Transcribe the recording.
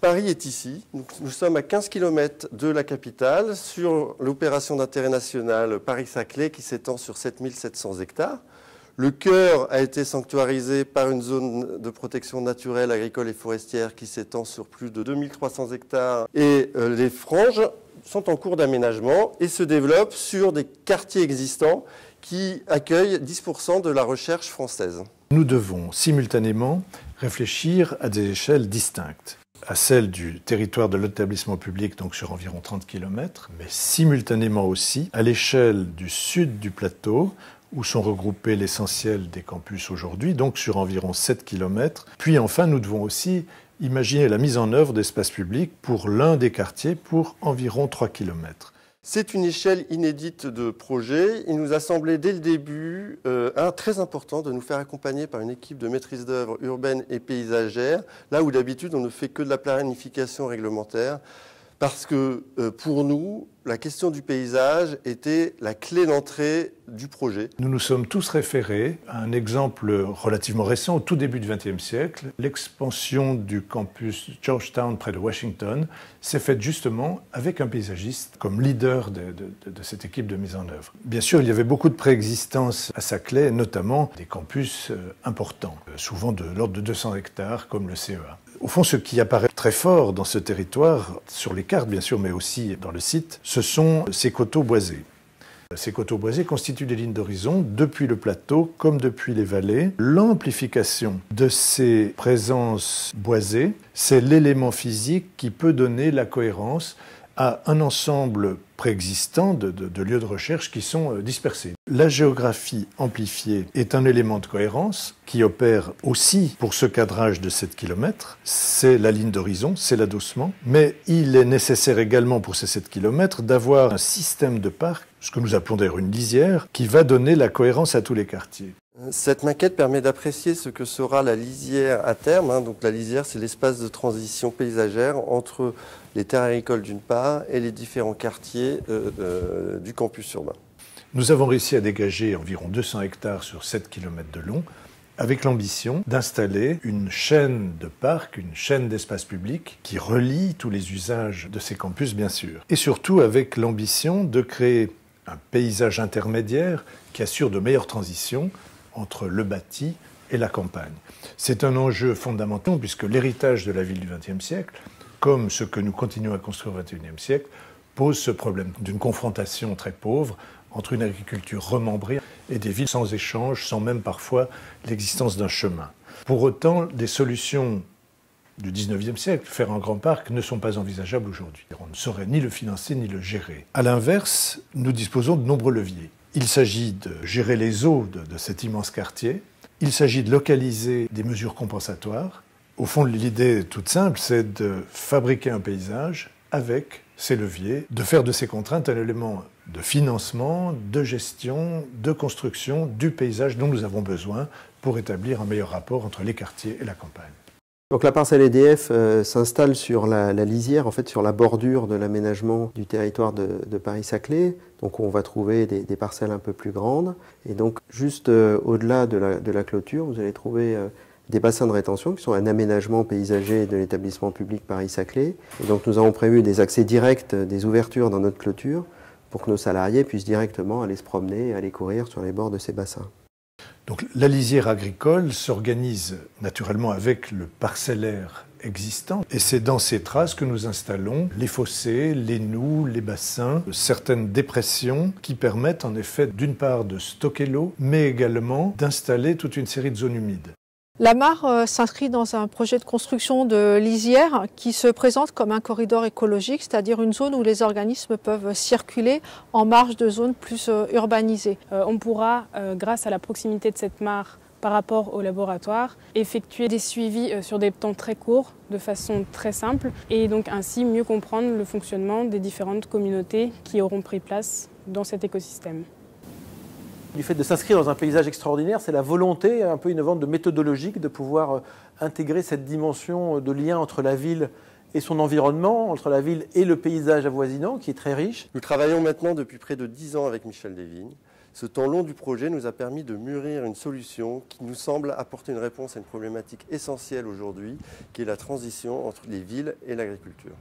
Paris est ici. Nous sommes à 15 km de la capitale sur l'opération d'intérêt national Paris-Saclay qui s'étend sur 7700 hectares. Le cœur a été sanctuarisé par une zone de protection naturelle, agricole et forestière qui s'étend sur plus de 2300 hectares. Et les franges sont en cours d'aménagement et se développent sur des quartiers existants qui accueillent 10% de la recherche française. Nous devons simultanément réfléchir à des échelles distinctes, à celle du territoire de l'établissement public, donc sur environ 30 km, mais simultanément aussi à l'échelle du sud du plateau, où sont regroupés l'essentiel des campus aujourd'hui, donc sur environ 7 km. Puis enfin, nous devons aussi imaginer la mise en œuvre d'espaces publics pour l'un des quartiers pour environ 3 km. C'est une échelle inédite de projet. Il nous a semblé dès le début très important de nous faire accompagner par une équipe de maîtrise d'œuvre urbaine et paysagère, là où d'habitude on ne fait que de la planification réglementaire, parce que pour nous, la question du paysage était la clé d'entrée du projet. Nous nous sommes tous référés à un exemple relativement récent, au tout début du XXe siècle. L'expansion du campus Georgetown près de Washington s'est faite justement avec un paysagiste comme leader de cette équipe de mise en œuvre. Bien sûr, il y avait beaucoup de préexistence à Saclay, notamment des campus importants, souvent de l'ordre de 200 hectares comme le CEA. Au fond, ce qui apparaît très fort dans ce territoire, sur les cartes bien sûr, mais aussi dans le site, ce sont ces coteaux boisés. Ces coteaux boisés constituent des lignes d'horizon depuis le plateau comme depuis les vallées. L'amplification de ces présences boisées, c'est l'élément physique qui peut donner la cohérence à un ensemble préexistant de lieux de recherche qui sont dispersés. La géographie amplifiée est un élément de cohérence qui opère aussi pour ce cadrage de 7 km. C'est la ligne d'horizon, c'est l'adossement, mais il est nécessaire également pour ces 7 km d'avoir un système de parc, ce que nous appelons d'ailleurs une lisière, qui va donner la cohérence à tous les quartiers. Cette maquette permet d'apprécier ce que sera la lisière à terme. Donc la lisière, c'est l'espace de transition paysagère entre les terres agricoles d'une part et les différents quartiers du campus urbain. Nous avons réussi à dégager environ 200 hectares sur 7 km de long, avec l'ambition d'installer une chaîne de parcs, une chaîne d'espaces publics qui relie tous les usages de ces campus, bien sûr. Et surtout avec l'ambition de créer un paysage intermédiaire qui assure de meilleures transitions entre le bâti et la campagne. C'est un enjeu fondamental puisque l'héritage de la ville du XXe siècle, comme ce que nous continuons à construire au XXIe siècle, pose ce problème d'une confrontation très pauvre entre une agriculture remembrée et des villes sans échange, sans même parfois l'existence d'un chemin. Pour autant, des solutions du XIXe siècle, faire un grand parc, ne sont pas envisageables aujourd'hui. On ne saurait ni le financer ni le gérer. À l'inverse, nous disposons de nombreux leviers. Il s'agit de gérer les eaux de cet immense quartier. Il s'agit de localiser des mesures compensatoires. Au fond, l'idée toute simple, c'est de fabriquer un paysage avec ces leviers, de faire de ces contraintes un élément de financement, de gestion, de construction du paysage dont nous avons besoin pour établir un meilleur rapport entre les quartiers et la campagne. Donc la parcelle EDF s'installe sur la lisière, en fait sur la bordure de l'aménagement du territoire de Paris-Saclay. Donc on va trouver des parcelles un peu plus grandes. Et donc juste au-delà de la clôture, vous allez trouver des bassins de rétention qui sont un aménagement paysager de l'établissement public Paris-Saclay. Et donc nous avons prévu des accès directs, des ouvertures dans notre clôture pour que nos salariés puissent directement aller se promener, aller courir sur les bords de ces bassins. Donc, la lisière agricole s'organise naturellement avec le parcellaire existant et c'est dans ces traces que nous installons les fossés, les noues, les bassins, certaines dépressions qui permettent en effet d'une part de stocker l'eau mais également d'installer toute une série de zones humides. La mare s'inscrit dans un projet de construction de lisière qui se présente comme un corridor écologique, c'est-à-dire une zone où les organismes peuvent circuler en marge de zones plus urbanisées. On pourra, grâce à la proximité de cette mare par rapport au laboratoire, effectuer des suivis sur des temps très courts, de façon très simple, et donc ainsi mieux comprendre le fonctionnement des différentes communautés qui auront pris place dans cet écosystème. Du fait de s'inscrire dans un paysage extraordinaire, c'est la volonté un peu innovante de méthodologique de pouvoir intégrer cette dimension de lien entre la ville et son environnement, entre la ville et le paysage avoisinant qui est très riche. Nous travaillons maintenant depuis près de 10 ans avec Michel Desvignes Ce temps long du projet nous a permis de mûrir une solution qui nous semble apporter une réponse à une problématique essentielle aujourd'hui, qui est la transition entre les villes et l'agriculture.